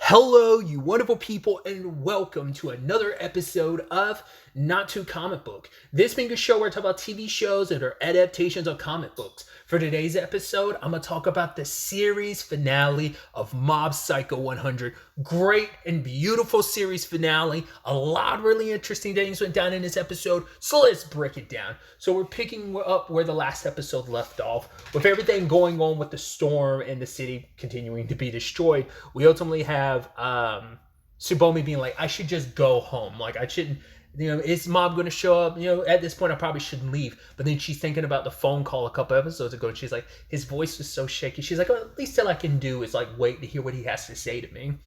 Hello, you wonderful people, and welcome to another episode of Not Too Comic Book. This being a show where I talk about TV shows that are adaptations of comic books. For today's episode, I'm going to talk about the series finale of Mob Psycho 100. Great and beautiful series finale. A lot of really interesting things went down in this episode, so let's break it down. So we're picking up where the last episode left off. With everything going on with the storm and the city continuing to be destroyed, we ultimately have Tsubomi being like, I should just go home. Like, I shouldn't, is Mob going to show up? At this point, I probably shouldn't leave. But then she's thinking about the phone call a couple episodes ago, and she's like, his voice was so shaky. She's like, well, at least all I can do is like wait to hear what he has to say to me.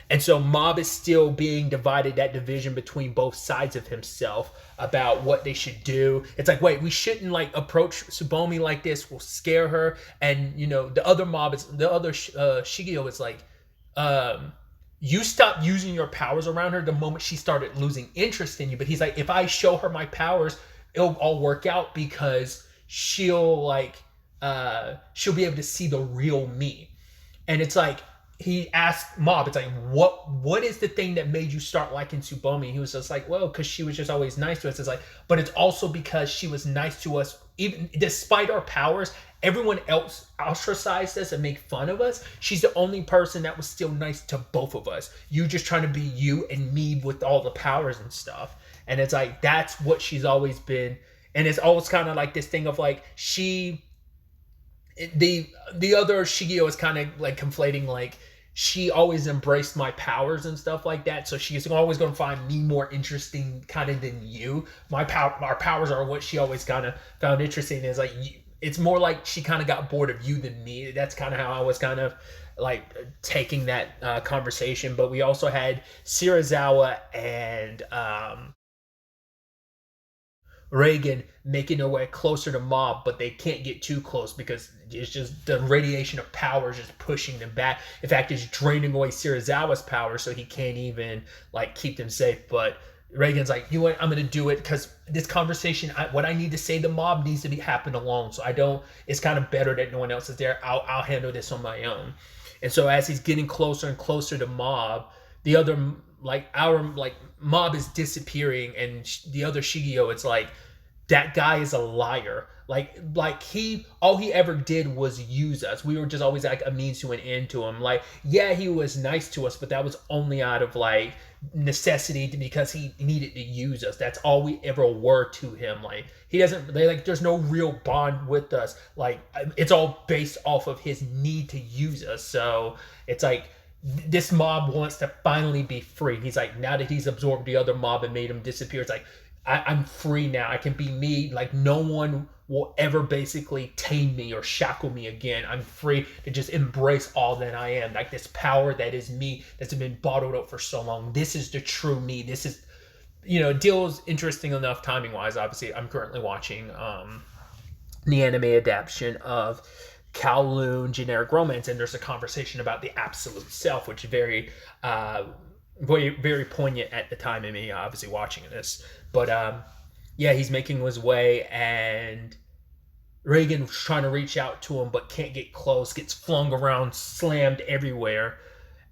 And so Mob is still being divided, that division between both sides of himself about what they should do. It's like, wait, we shouldn't like approach Tsubomi like this. We'll scare her. And, the other Shigeo is like, you stopped using your powers around her the moment she started losing interest in you. But he's like, if I show her my powers, it'll all work out because she'll be able to see the real me. And it's like, he asked Mob, it's like, what is the thing that made you start liking Tsubomi? He was just like, well, because she was just always nice to us. It's like, but it's also because she was nice to us, even despite our powers. Everyone else ostracized us and make fun of us. She's the only person that was still nice to both of us. You just trying to be you and me with all the powers and stuff. And it's like, that's what she's always been. And it's always kind of like this thing of like, the other Shigeo is kind of like conflating, like, she always embraced my powers and stuff like that, so she's always going to find me more interesting kind of than you. Our powers are what she always kind of found interesting. Is like, it's more like she kind of got bored of you than me. That's kind of how I was kind of like taking that conversation. But we also had Shirazawa and Reagan making their way closer to Mob, but they can't get too close because it's just the radiation of power is just pushing them back. In fact, it's draining away Shirazawa's power, so he can't even like keep them safe. But Reagan's like, you know what, I'm gonna do it because this conversation, what I need to say to Mob needs to be happen alone. So I don't. It's kind of better that no one else is there. I'll handle this on my own. And so as he's getting closer and closer to Mob, the other Mob is disappearing, and the other Shigeo, it's like, that guy is a liar. Like all he ever did was use us. We were just always like a means to an end to him. Like, yeah, he was nice to us, but that was only out of like necessity because he needed to use us. That's all we ever were to him. Like, there's no real bond with us. Like, it's all based off of his need to use us. So it's like, this Mob wants to finally be free. He's like, now that he's absorbed the other Mob and made him disappear, it's like, I'm free now. I can be me. Like, no one will ever basically tame me or shackle me again. I'm free to just embrace all that I am. Like, this power that is me that's been bottled up for so long. This is the true me. This is, deal's interesting enough timing wise. Obviously, I'm currently watching the anime adaptation of Kowloon Generic Romance, and there's a conversation about the absolute self, which is very very poignant at the time of me obviously watching this. But yeah, he's making his way, and Reagan's trying to reach out to him but can't get close, gets flung around, slammed everywhere,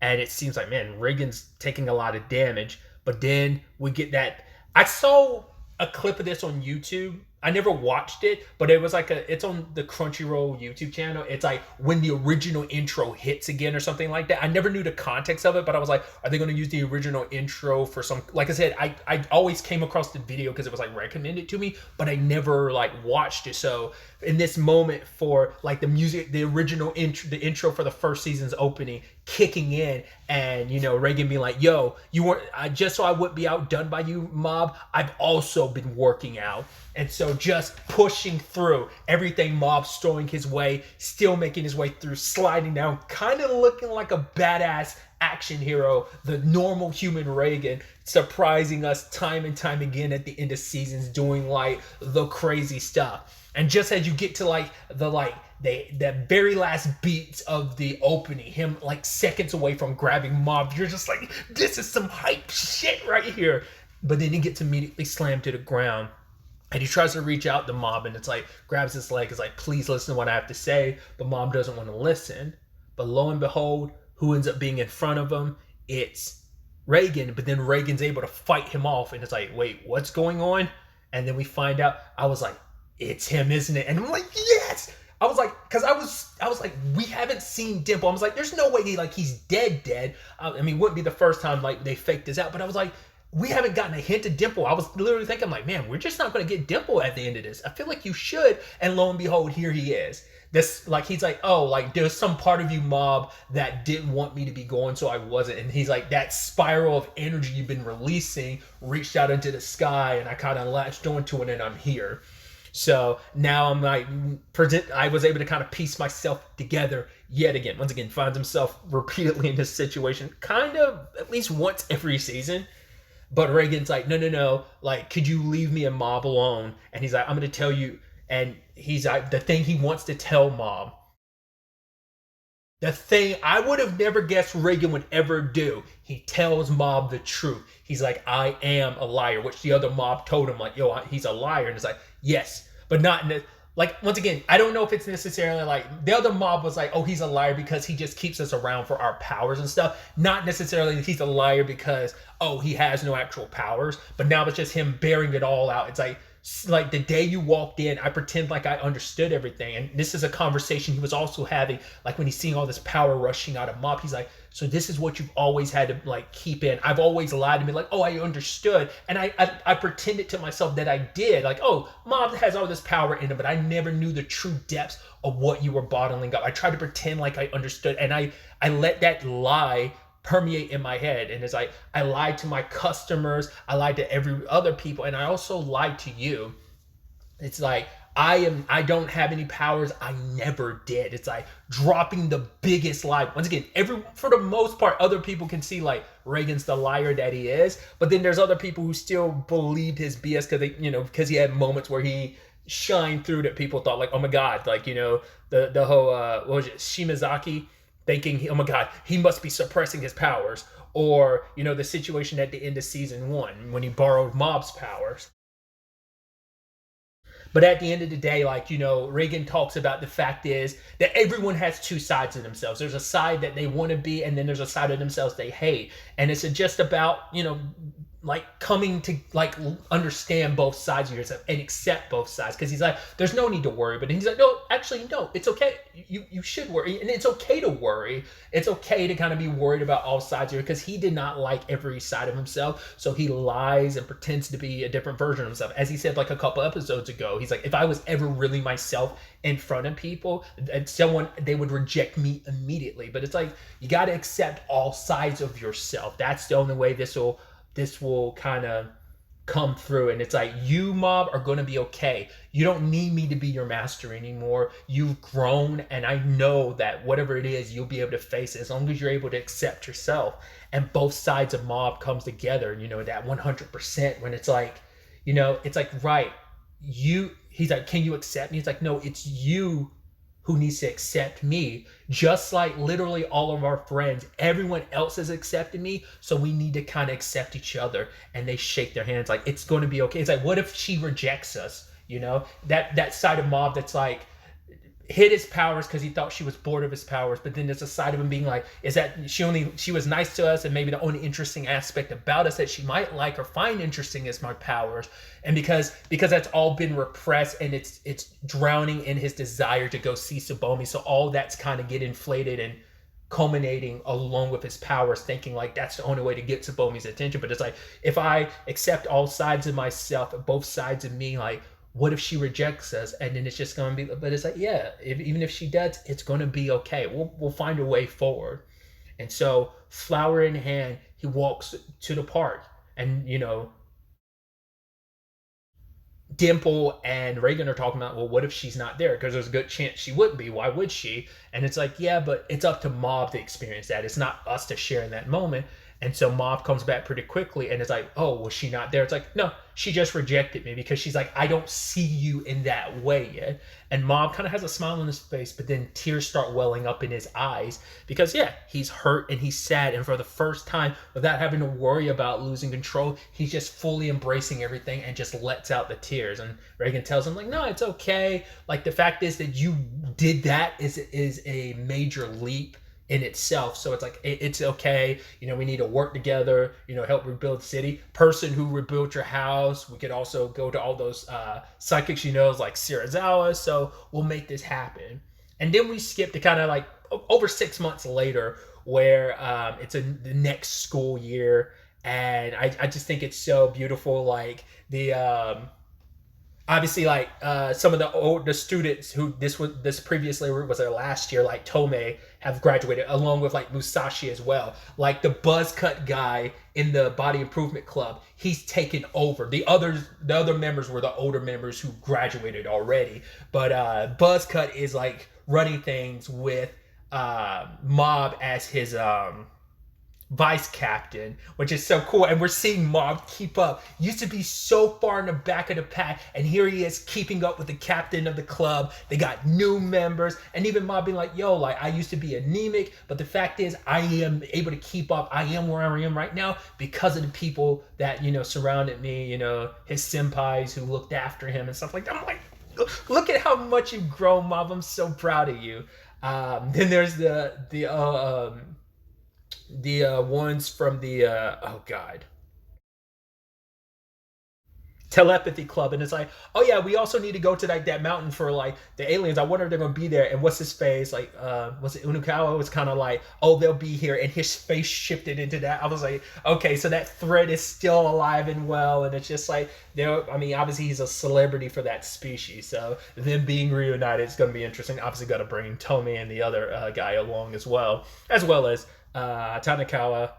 and it seems like, man, Reagan's taking a lot of damage. But then we get that, I saw a clip of this on YouTube. I never watched it, but it was like it's on the Crunchyroll YouTube channel. It's like when the original intro hits again or something like that. I never knew the context of it, but I was like, are they going to use the original intro for some, like I said, I always came across the video because it was like recommended to me, but I never like watched it. So in this moment for like the music, the original intro, the intro for the first season's opening kicking in, and Reagan being like, yo, you weren't, just so I wouldn't be outdone by you, Mob, I've also been working out. And so just pushing through everything, Mob's throwing his way, still making his way through, sliding down, kind of looking like a badass action hero, the normal human Reagan, surprising us time and time again at the end of seasons, doing like the crazy stuff. And just as you get to like the very last beats of the opening, him like seconds away from grabbing Mob, you're just like, this is some hype shit right here. But then he gets immediately slammed to the ground. And he tries to reach out to Mob, and it's like, grabs his leg, is like, please listen to what I have to say. But Mob doesn't want to listen. But lo and behold, who ends up being in front of him, it's Reagan, but then Reagan's able to fight him off, and it's like, wait, what's going on? And then we find out, I was like, it's him, isn't it? And I'm like, yes! I was like, because I was like, we haven't seen Dimple. I was like, there's no way he's dead. I mean, it wouldn't be the first time like they faked this out, but I was like, we haven't gotten a hint of Dimple. I was literally thinking, like, man, we're just not going to get Dimple at the end of this. I feel like you should. And lo and behold, here he is. This, like, he's like, oh, like, there's some part of you, Mob, that didn't want me to be going, so I wasn't. And he's like, that spiral of energy you've been releasing reached out into the sky, and I kind of latched onto it, and I'm here. So now I'm like, I was able to kind of piece myself together yet again. Once again, finds himself repeatedly in this situation, kind of at least once every season. But Reagan's like, no, like, could you leave me and Mob alone? And he's like, I'm going to tell you. And he's like, the thing he wants to tell Mob, the thing I would have never guessed Reagan would ever do, he tells Mob the truth. He's like, I am a liar, which the other Mob told him, like, yo, he's a liar. And it's like, yes, but not in the, like, once again, I don't know if it's necessarily like, the other Mob was like, oh, he's a liar because he just keeps us around for our powers and stuff. Not necessarily that he's a liar because, oh, he has no actual powers, but now it's just him bearing it all out. It's like the day you walked in, I pretend like I understood everything. And this is a conversation he was also having, like when he's seeing all this power rushing out of Mob, he's like, so this is what you've always had to like keep in. I've always lied to me, like, oh, I understood. And I pretended to myself that I did. Like, oh, Mob has all this power in him, but I never knew the true depths of what you were bottling up. I tried to pretend like I understood. And I let that lie permeate in my head. And it's like, I lied to my customers, I lied to every other people, and I also lied to you. It's like, I don't have any powers. I never did. It's like dropping the biggest lie. Once again, for the most part, other people can see like Reagan's the liar that he is, but then there's other people who still believed his BS because he had moments where he shined through that people thought like, oh my God, like, the whole, what was it, Shimazaki, thinking, oh my God, he must be suppressing his powers. Or, the situation at the end of season 1 when he borrowed Mob's powers. But at the end of the day, like, Reagan talks about the fact is that everyone has two sides of themselves. There's a side that they want to be, and then there's a side of themselves they hate. And it's just about, like coming to like understand both sides of yourself and accept both sides. Because he's like, there's no need to worry. But he's like, no, actually, no, it's okay. You should worry. And it's okay to worry. It's okay to kind of be worried about all sides here, because he did not like every side of himself. So he lies and pretends to be a different version of himself. As he said like a couple episodes ago, he's like, if I was ever really myself in front of people, they would reject me immediately. But it's like, you got to accept all sides of yourself. That's the only way this will kind of come through. And it's like, you, Mob, are going to be okay. You don't need me to be your master anymore. You've grown, and I know that whatever it is, you'll be able to face it as long as you're able to accept yourself. And both sides of Mob comes together, that 100% when it's like, it's like, right, he's like, can you accept me? It's like, no, it's you who needs to accept me, just like literally all of our friends. Everyone else has accepted me, so we need to kind of accept each other. And they shake their hands like, it's going to be okay. It's like, what if she rejects us? That side of Mob that's like, hid his powers because he thought she was bored of his powers. But then there's a side of him being like, is that she was nice to us, and maybe the only interesting aspect about us that she might like or find interesting is my powers. And because that's all been repressed, and it's drowning in his desire to go see Tsubomi, so all that's kind of get inflated and culminating along with his powers, thinking like that's the only way to get Tsubomi's attention. But it's like, if I accept all sides of myself, both sides of me, like, what if she rejects us? And then it's just going to be, but it's like, yeah, even if she does, it's going to be okay. We'll find a way forward. And so, flower in hand, he walks to the park, and Dimple and Reagan are talking about, well, what if she's not there? Because there's a good chance she wouldn't be. Why would she? And it's like, yeah, but it's up to Mob to experience that. It's not us to share in that moment. And so Mob comes back pretty quickly, and it's like, oh, was she not there? It's like, no, she just rejected me because she's like, I don't see you in that way yet. And Mob kind of has a smile on his face, but then tears start welling up in his eyes because, yeah, he's hurt and he's sad. And for the first time, without having to worry about losing control, he's just fully embracing everything and just lets out the tears. And Reagan tells him, like, no, it's okay. Like, the fact is that you did that is a major leap. in itself. So it's like it's okay. We need to work together. Help rebuild the city. Person who rebuilt your house. We could also go to all those psychics like Shirazawa. So we'll make this happen. And then we skip to kind of like over 6 months later, where it's the next school year, and I just think it's so beautiful. Like the obviously like some of the students who this previously was their last year, like Tomei, have graduated along with like Musashi as well. Like the buzz cut guy in the body improvement club, he's taken over. The other members were the older members who graduated already, but buzz cut is like running things with Mob as his vice captain, which is so cool. And we're seeing Mob keep up. Used to be so far in the back of the pack, and here he is keeping up with the captain of the club. They got new members, and even Mob being like, yo, like I used to be anemic, but the fact is I am able to keep up. I am where I am right now because of the people that surrounded me, his senpais who looked after him and stuff like that. I'm like, look at how much you've grown, Mob. I'm so proud of you. Then there's the ones from the oh god, telepathy club, and it's like, oh yeah, we also need to go to like that mountain for like the aliens. I wonder if they're gonna be there. And what's his face, like was it Unukawa, was kind of like, oh, they'll be here, and his face shifted into that. I was like, okay, so that thread is still alive and well, and it's just like obviously he's a celebrity for that species, so them being reunited is gonna be interesting. Obviously gotta bring Tomei and the other guy along as well as Takanaka.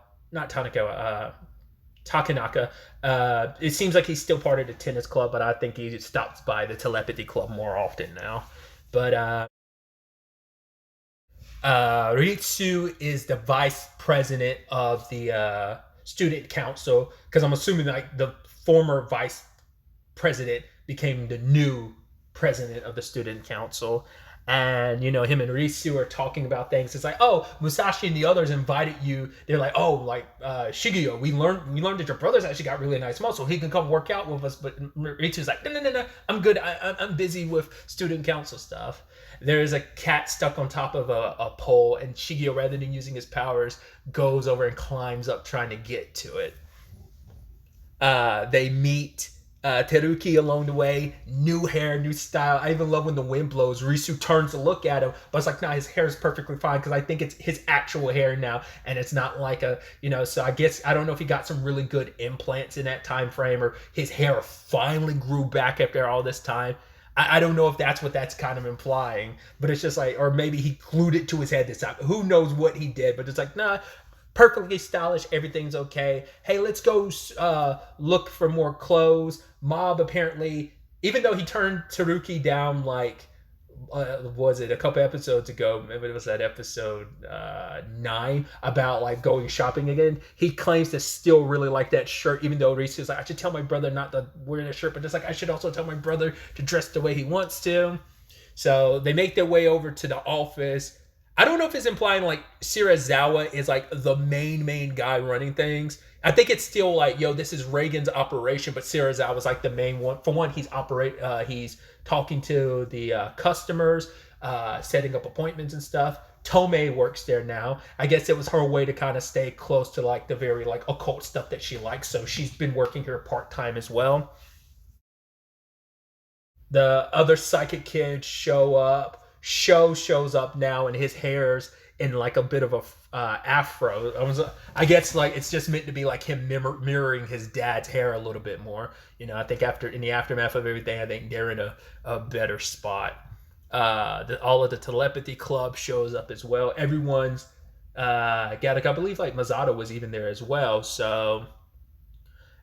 It seems like he's still part of the tennis club, but I think he stops by the telepathy club more often now. But Ritsu is the vice president of the student council, because I'm assuming like the former vice president became the new president of the student council. And him and Ritsu are talking about things. It's like, oh, Musashi and the others invited you. They're like, oh, like Shigeyo, we learned that your brother's actually got really nice muscle. He can come work out with us. But Ritsu's like, no, I'm good. I'm busy with student council stuff. There is a cat stuck on top of a pole, and Shigeyo, rather than using his powers, goes over and climbs up trying to get to it. They meet Teruki along the way. New hair, new style. I even love when the wind blows. Risu turns to look at him, but it's like, nah, his hair is perfectly fine, because I think it's his actual hair now, and it's not like so I guess, I don't know if he got some really good implants in that time frame, or his hair finally grew back after all this time. I don't know if that's what that's kind of implying, but it's just like, or maybe he glued it to his head this time. Who knows what he did, but it's like, nah, perfectly stylish, everything's okay. Hey, let's go look for more clothes. Mob apparently, even though he turned Teruki down like, was it a couple episodes ago, maybe it was that episode 9, about like going shopping again, he claims to still really like that shirt, even though Ritsu's like, I should tell my brother not to wear that shirt, but it's like, I should also tell my brother to dress the way he wants to. So they make their way over to the office. I don't know if it's implying like Shirazawa is like the main guy running things. I think it's still like, yo, this is Reagan's operation, but Shirazawa's like the main one. For one, he's talking to the customers, setting up appointments and stuff. Tomei works there now. I guess it was her way to kind of stay close to like the very like occult stuff that she likes. So she's been working here part-time as well. The other psychic kids show up. Shows up now, and his hair's in like a bit of a afro. I guess like it's just meant to be like him mirroring his dad's hair a little bit more. I think in the aftermath of everything, I think they're in a better spot. All of the telepathy club shows up as well. Everyone's got like, I believe like Masato was even there as well. So,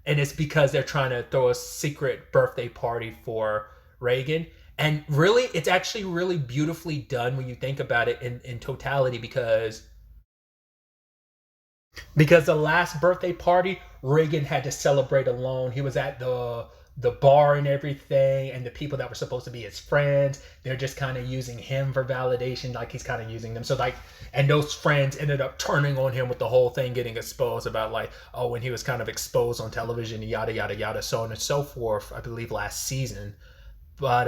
and it's because they're trying to throw a secret birthday party for Reagan. And really, it's actually really beautifully done when you think about it in totality, because the last birthday party, Reagan had to celebrate alone. He was at the bar and everything, and the people that were supposed to be his friends, they're just kind of using him for validation, like he's kind of using them. So like, and those friends ended up turning on him with the whole thing getting exposed about like, oh, when he was kind of exposed on television, yada yada yada, so on and so forth, I believe last season. But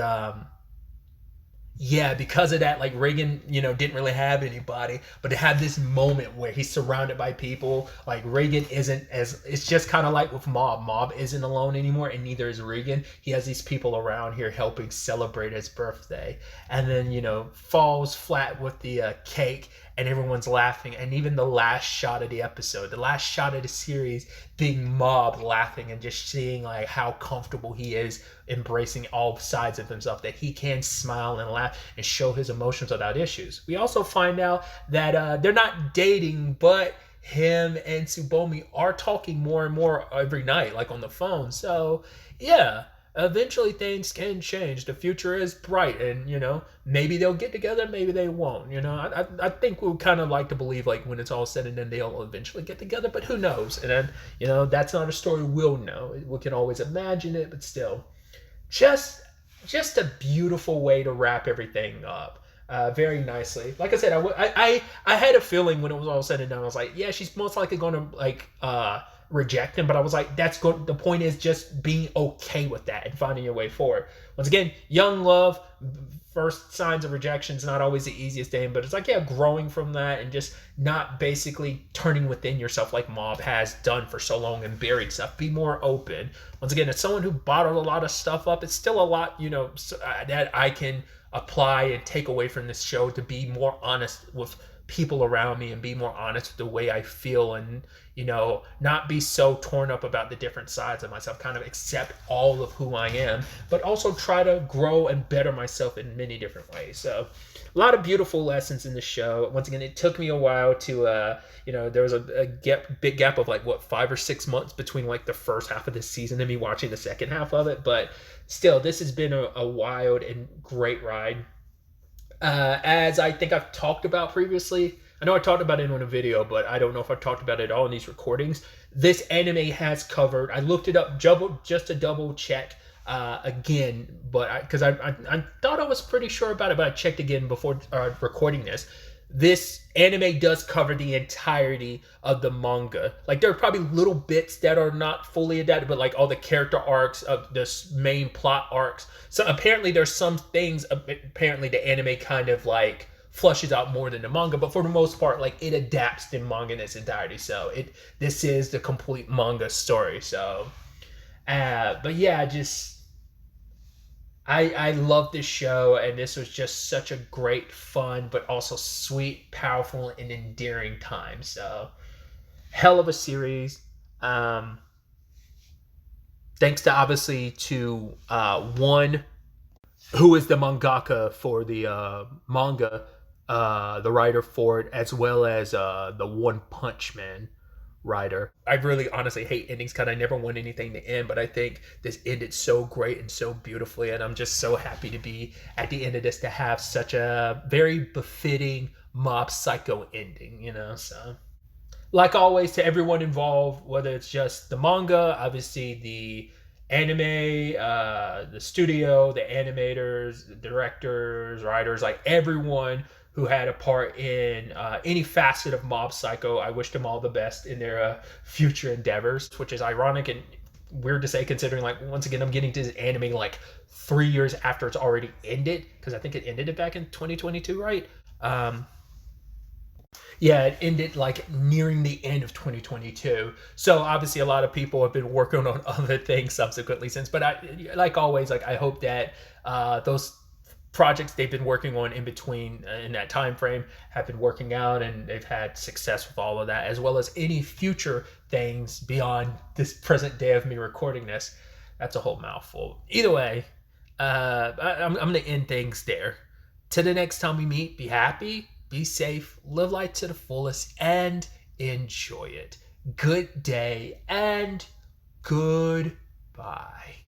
Yeah, because of that, like Reagan, didn't really have anybody, but to have this moment where he's surrounded by people, like Reagan isn't as, it's just kind of like with Mob. Mob isn't alone anymore, and neither is Reagan. He has these people around here helping celebrate his birthday, and then, falls flat with the cake, and everyone's laughing. And even the last shot of the episode, the last shot of the series, being Mob laughing and just seeing like how comfortable he is embracing all sides of himself, that he can smile and laugh and show his emotions without issues. We also find out that they're not dating, but him and Tsubomi are talking more and more every night, like on the phone. So yeah, eventually things can change. The future is bright, and maybe they'll get together, maybe they won't. I think we'll kind of like to believe, like, when it's all said and done, they'll eventually get together, but who knows? And then that's not a story we'll know. We can always imagine it, but still, just a beautiful way to wrap everything up. Very nicely. Like I said, I had a feeling when it was all said and done. I was like, yeah, she's most likely going to reject him, but I was like, that's good. The point is just being okay with that and finding your way forward. Once again, young love, first signs of rejection is not always the easiest thing, but it's like, yeah, growing from that and just not basically turning within yourself like Mob has done for so long and buried stuff. Be more open. Once again, as someone who bottled a lot of stuff up, it's still a lot, that I can apply and take away from this show, to be more honest with people around me and be more honest with the way I feel, and not be so torn up about the different sides of myself, kind of accept all of who I am, but also try to grow and better myself in many different ways. So a lot of beautiful lessons in the show. Once again, it took me a while to there was a big gap of 5 or 6 months between like the first half of this season and me watching the second half of it, but still, this has been a wild and great ride. As I think I've talked about previously, I know I talked about it in a video, but I don't know if I've talked about it all in these recordings. This anime has covered, I looked it up just to double check again, but because I thought I was pretty sure about it, but I checked again before recording this. This anime does cover the entirety of the manga. Like, there are probably little bits that are not fully adapted, but like all the character arcs of the main plot arcs. So apparently there's some things, apparently the anime kind of like flushes out more than the manga, but for the most part, like, it adapts the manga in its entirety. So this is the complete manga story. So, but yeah, just, I love this show, and this was just such a great, fun, but also sweet, powerful, and endearing time. So, hell of a series. Thanks to, obviously, to one who is the mangaka for the manga, the writer for it, as well as the One Punch Man writer. I really honestly hate endings because I never want anything to end, but I think this ended so great and so beautifully, and I'm just so happy to be at the end of this, to have such a very befitting Mob Psycho ending, so. Like always, to everyone involved, whether it's just the manga, obviously the anime, the studio, the animators, the directors, writers, like everyone who had a part in any facet of Mob Psycho, I wish them all the best in their future endeavors, which is ironic and weird to say, considering, like, once again, I'm getting to this anime like 3 years after it's already ended, because I think it ended back in 2022, right? Yeah, it ended like nearing the end of 2022. So obviously a lot of people have been working on other things subsequently since. But like always, like, I hope that those projects they've been working on in between, in that time frame, have been working out, and they've had success with all of that, as well as any future things beyond this present day of me recording this. That's a whole mouthful. Either way, I'm going to end things there. Till the next time we meet, be happy, be safe, live life to the fullest, and enjoy it. Good day and goodbye.